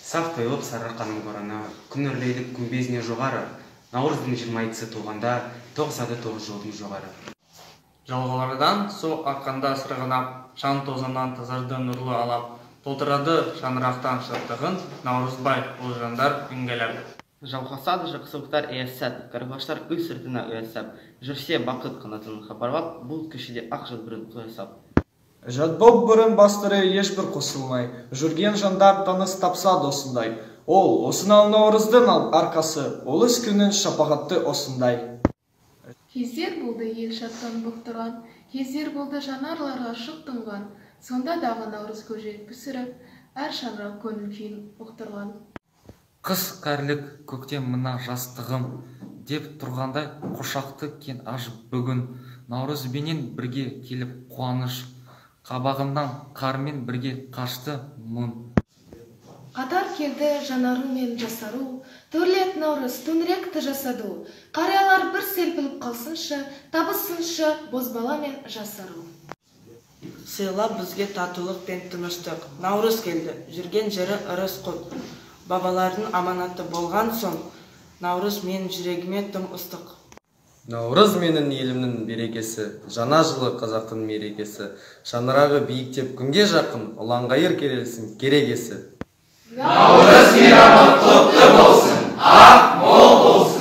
Сақ тойлып сарыарқаның бораны, күн үрлейді күмбезіне жоғары, наурыздың 22-сі туғанда, тоғысады 9 жолдың жоғары. Жалғалардан су аққанда сырғанап, шаң тозаннан тазарды нұрлы алап, толтырады шаңырақтан шаттығын, Наурызбай ұлжандар үңгелеп. Жалғасады жақсылықтар аясат, қарғаштар үй сыртына ұясап, жүрсе бақыт қанатын хабарлап, бұл кішіде ақ жылбырын қоясап. Жатбоп бұрын бастыры ешбір қосылмай, жүрген жандар таныс тапса досындай. Ол, осынал Наурыздың арқасы, ол іс күнін шапағатты осындай. Кездер болды ел шаттан бұқтырған, кездер болды жанарларға шық тұнған, сонда дағы Наурыз көжек пісіріп, әр шаңырақ көңіл күйін ұқтырған. Қыс кәрілік көктем мына жастығым, деп тұрғандай қошақты кен аж бүгін, Наурызбенен бірге келіп қуаныш, қабағымнан қармен бірге қашты мұң. Қатар келді жанарың мен жасару, төрлет Наурыз түніректі жасаду, қариялар бір серпіліп қалсыншы, табысыншы бозбала мен жасару. Сыйла бізге татулық пен тыныштық, Наурыз келді, жүрген жері ырыс құт. Бабалардың аманаты болған соң, Наурыз мен жүрегіме тым ыстық. Наурыз менің елімнің берекесі, жаңа жылы қазақтың мерекесі, шаңырағы биіктеп күнге жақын, ұланғайыр келелсін керегесі. Наурыз мейрамы құтты болсын, ақ мол болсын.